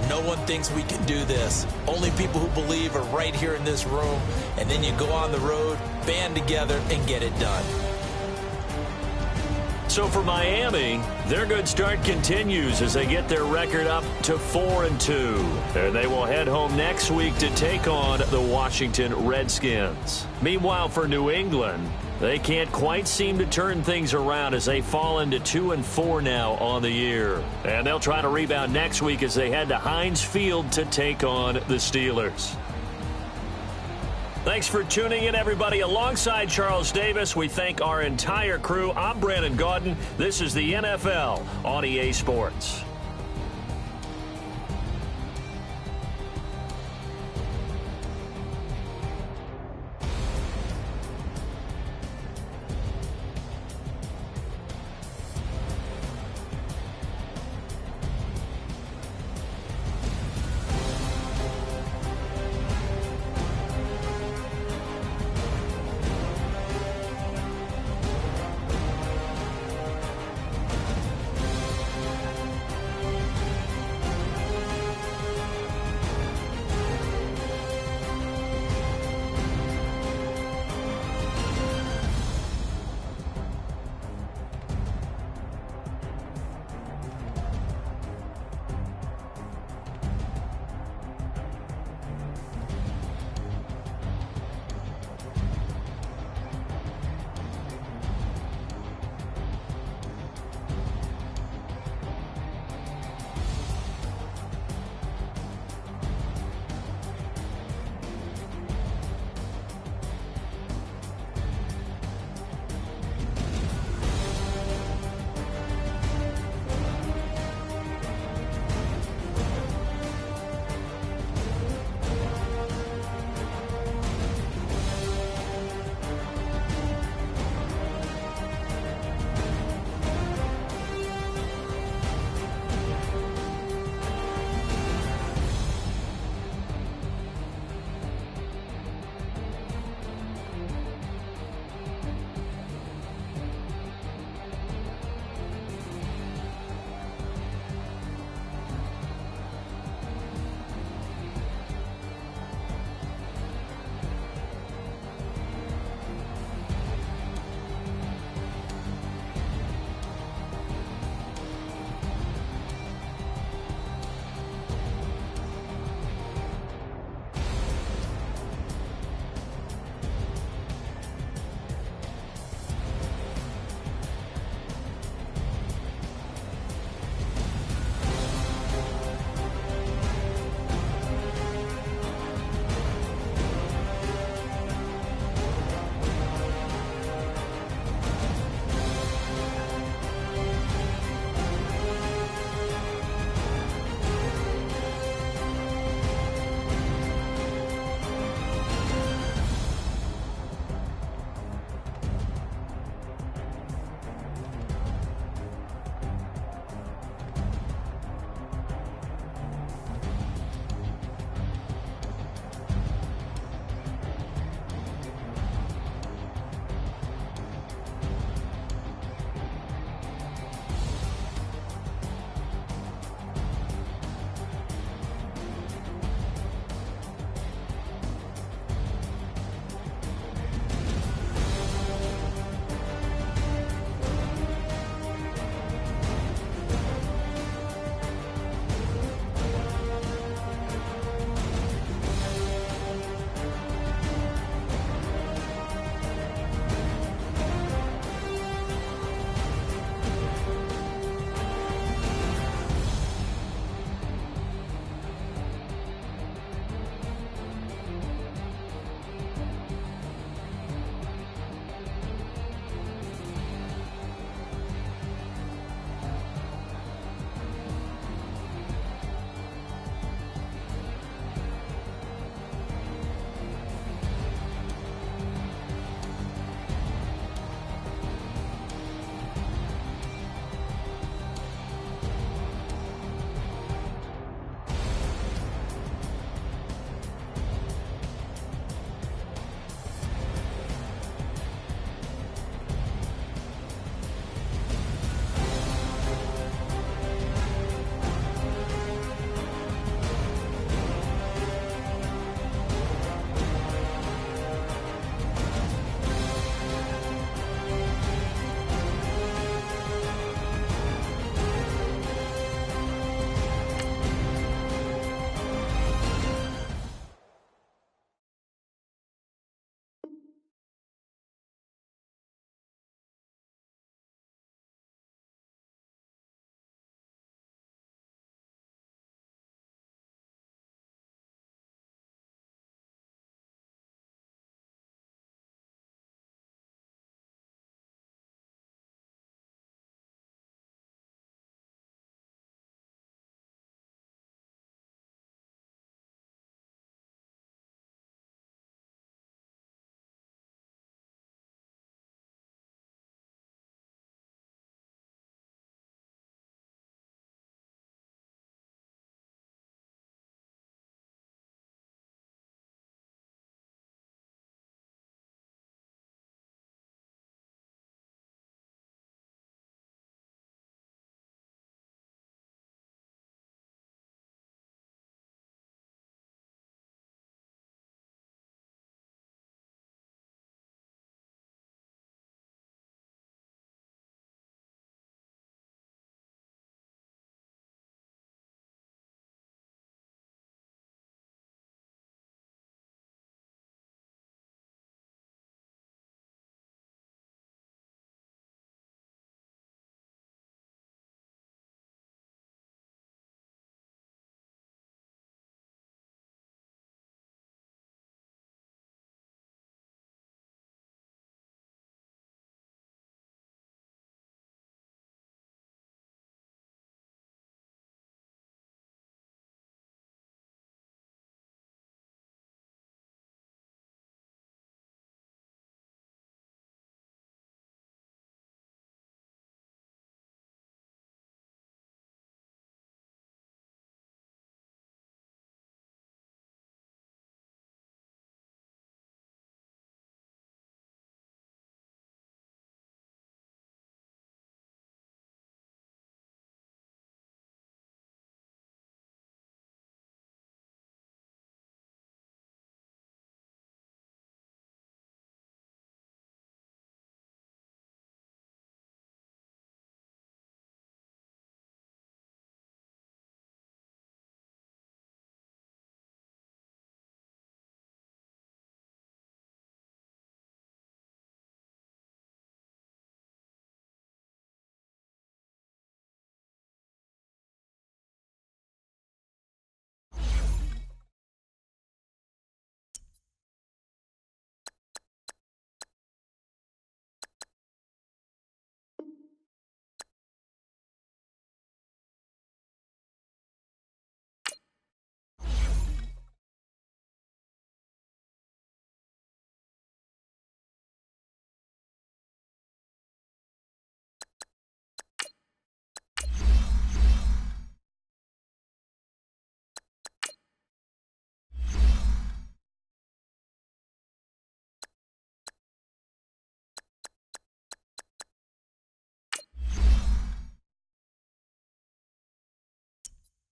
No one thinks we can do this. Only people who believe are right here in this room. And then you go on the road, band together, and get it done. So for Miami, their good start continues as they get their record up to 4-2. And they will head home next week to take on the Washington Redskins. Meanwhile, for New England, they can't quite seem to turn things around as they fall into 2-4 now on the year. And they'll try to rebound next week as they head to Heinz Field to take on the Steelers. Thanks for tuning in, everybody. Alongside Charles Davis, we thank our entire crew. I'm Brandon Gaudin. This is the NFL on EA Sports.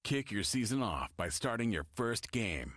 Kick your season off by starting your first game.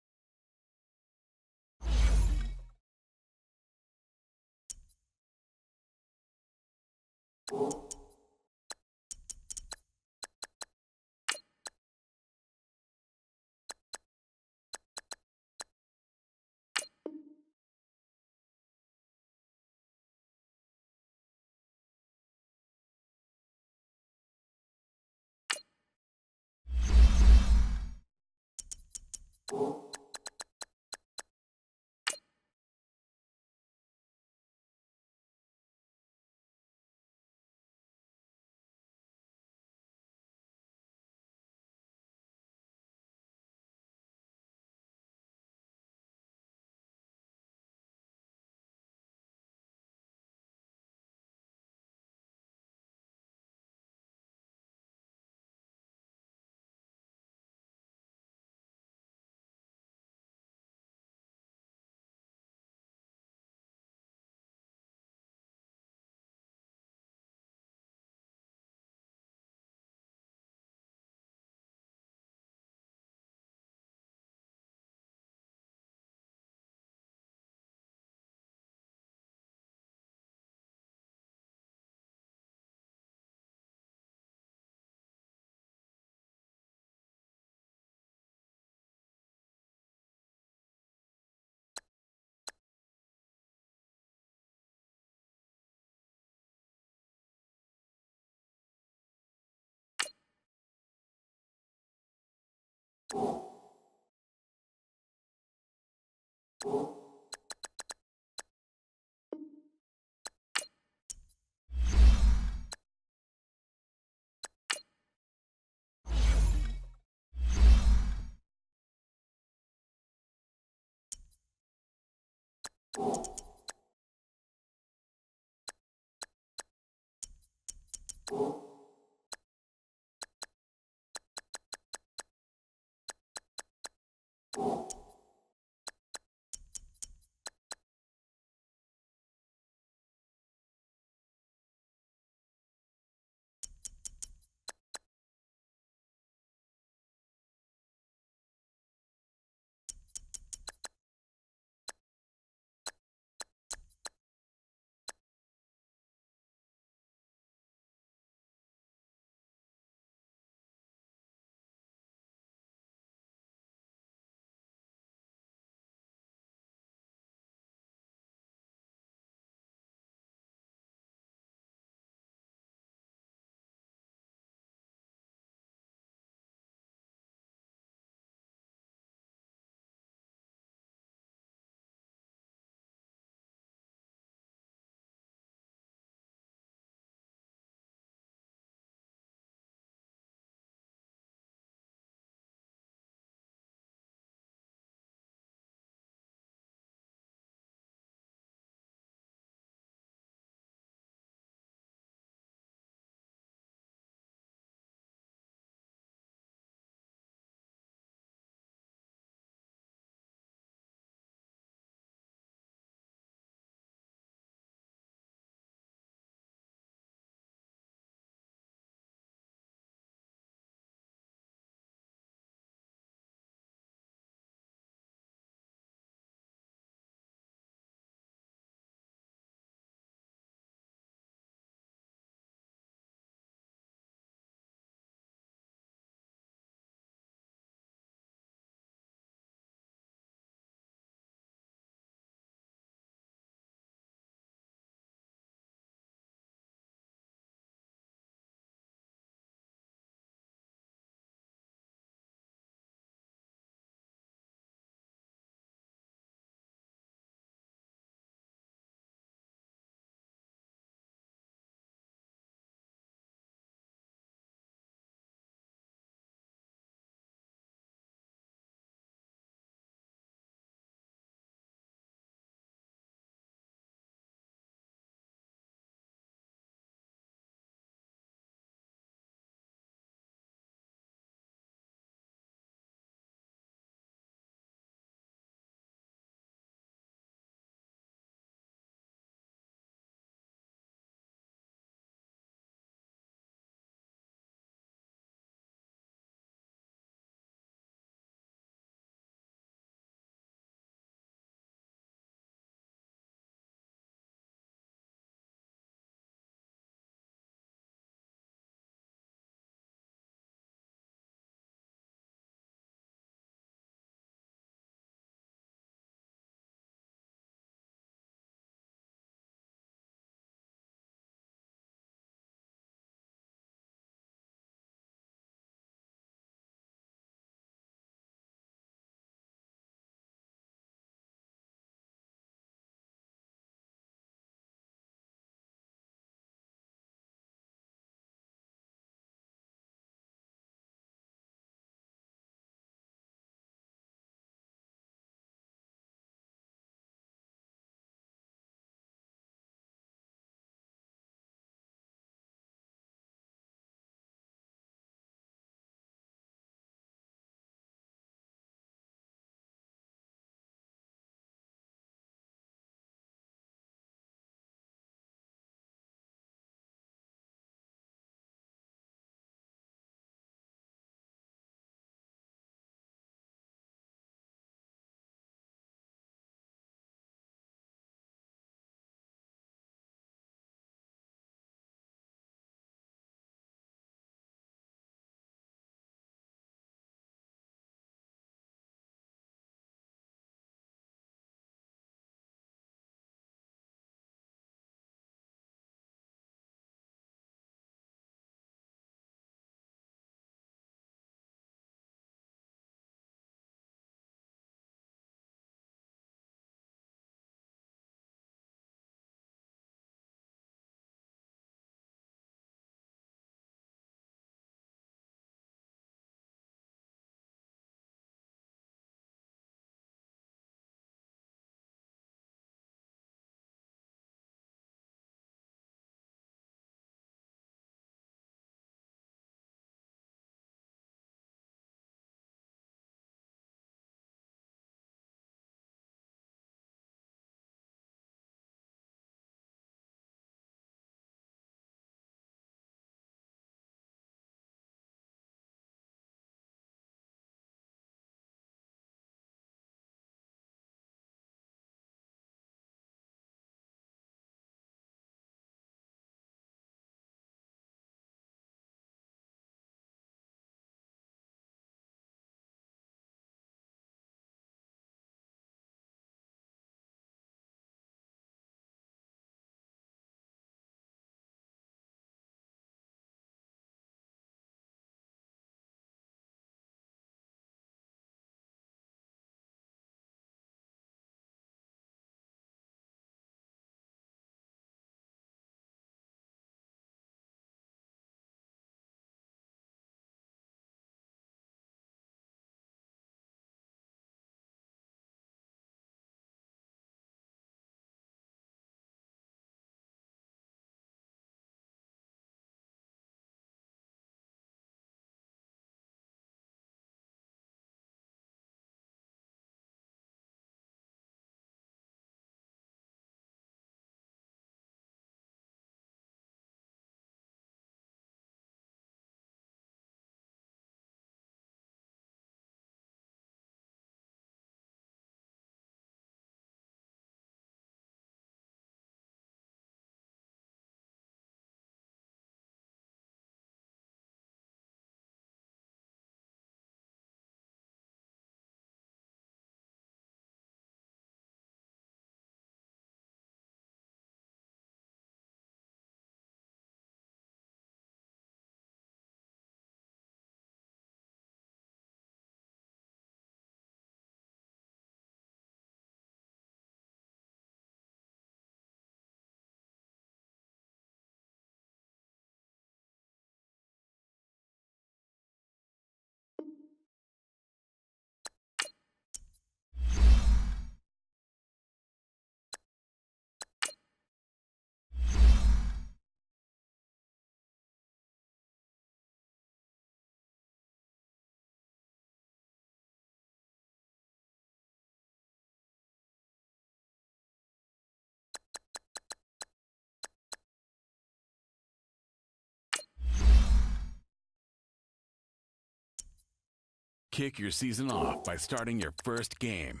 Kick your season off by starting your first game.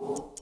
you.